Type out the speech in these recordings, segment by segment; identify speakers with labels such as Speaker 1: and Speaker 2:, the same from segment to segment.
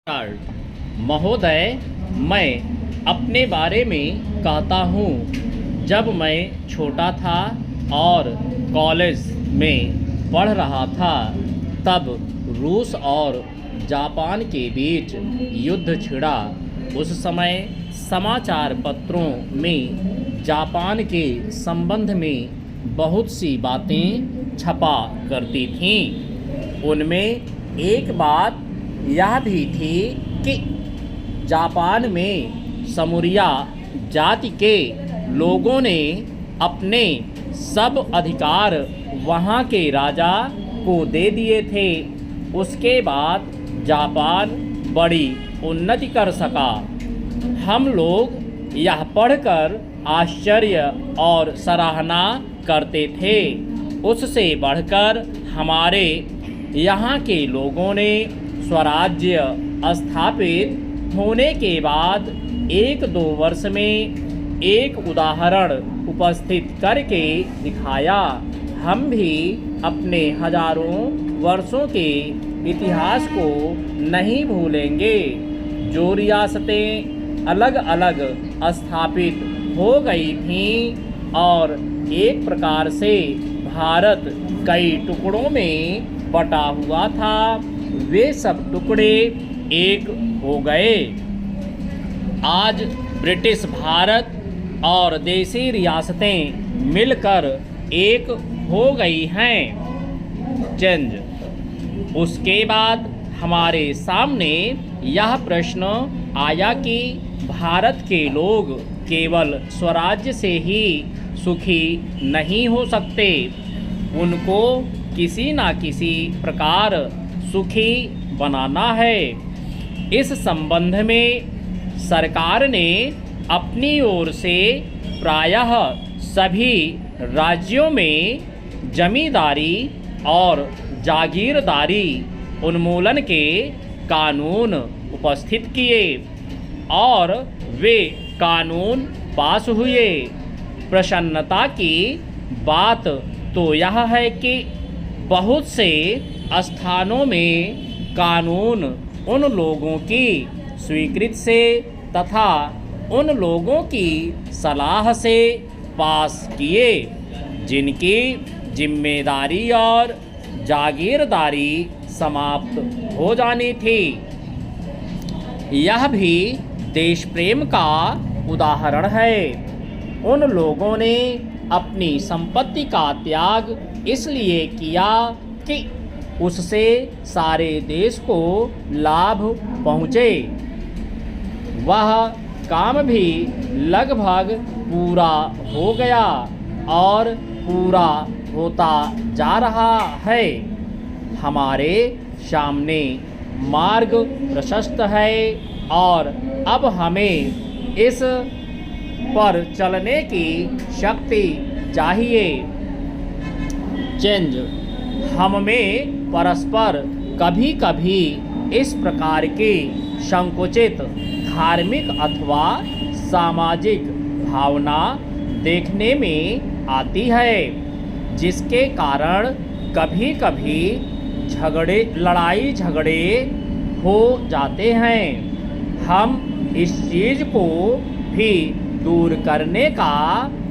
Speaker 1: महोदय, मैं अपने बारे में कहता हूँ। जब मैं छोटा था और कॉलेज में पढ़ रहा था, तब रूस और जापान के बीच युद्ध छिड़ा। उस समय समाचार पत्रों में जापान के संबंध में बहुत सी बातें छपा करती थीं। उनमें एक बात यह भी थी कि जापान में समूरिया जाति के लोगों ने अपने सब अधिकार वहाँ के राजा को दे दिए थे। उसके बाद जापान बड़ी उन्नति कर सका। हम लोग यह पढ़कर आश्चर्य और सराहना करते थे। उससे बढ़कर हमारे यहाँ के लोगों ने स्वराज्य स्थापित होने के बाद 1-2 वर्ष में एक उदाहरण उपस्थित करके दिखाया। हम भी अपने हजारों वर्षों के इतिहास को नहीं भूलेंगे। जो रियासतें अलग अलग स्थापित हो गई थीं और एक प्रकार से भारत कई टुकड़ों में बटा हुआ था, वे सब टुकड़े एक हो गए। आज ब्रिटिश भारत और देसी रियासतें मिलकर एक हो गई हैं। चेंज। उसके बाद हमारे सामने यह प्रश्न आया कि भारत के लोग केवल स्वराज्य से ही सुखी नहीं हो सकते, उनको किसी न किसी प्रकार सुखी बनाना है। इस संबंध में सरकार ने अपनी ओर से प्रायः सभी राज्यों में जमींदारी और जागीरदारी उन्मूलन के कानून उपस्थित किए और वे कानून पास हुए। प्रसन्नता की बात तो यह है कि बहुत से स्थानों में कानून उन लोगों की स्वीकृति से तथा उन लोगों की सलाह से पास किए जिनकी जिम्मेदारी और जागीरदारी समाप्त हो जानी थी। यह भी देश प्रेम का उदाहरण है। उन लोगों ने अपनी संपत्ति का त्याग इसलिए किया कि उससे सारे देश को लाभ पहुँचे। वह काम भी लगभग पूरा हो गया और पूरा होता जा रहा है। हमारे सामने मार्ग प्रशस्त है और अब हमें इस पर चलने की शक्ति चाहिए। चेंज। हम में परस्पर कभी कभी इस प्रकार की संकुचित धार्मिक अथवा सामाजिक भावना देखने में आती है, जिसके कारण कभी कभी लड़ाई झगड़े हो जाते हैं। हम इस चीज़ को भी दूर करने का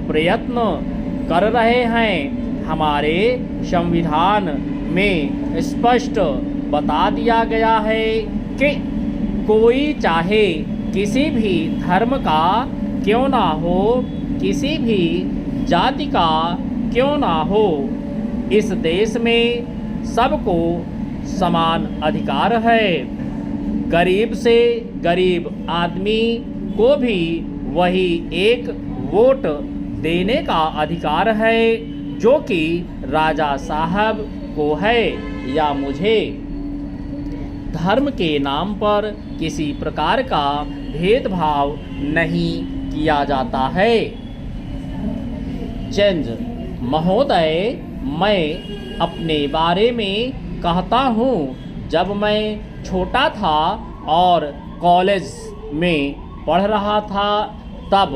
Speaker 1: प्रयत्न कर रहे हैं। हमारे संविधान में स्पष्ट बता दिया गया है कि कोई चाहे किसी भी धर्म का क्यों ना हो, किसी भी जाति का क्यों ना हो, इस देश में सबको समान अधिकार है। गरीब से गरीब आदमी को भी वही एक वोट देने का अधिकार है जो कि राजा साहब को है या मुझे। धर्म के नाम पर किसी प्रकार का भेदभाव नहीं किया जाता है। चेंज। महोदय, मैं अपने बारे में कहता हूँ। जब मैं छोटा था और कॉलेज में पढ़ रहा था, तब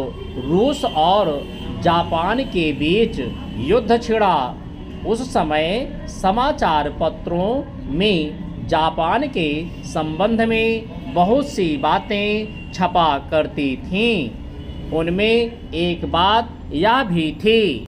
Speaker 1: रूस और जापान के बीच युद्ध छिड़ा। उस समय समाचार पत्रों में जापान के संबंध में बहुत सी बातें छपा करती थीं। उनमें एक बात यह भी थी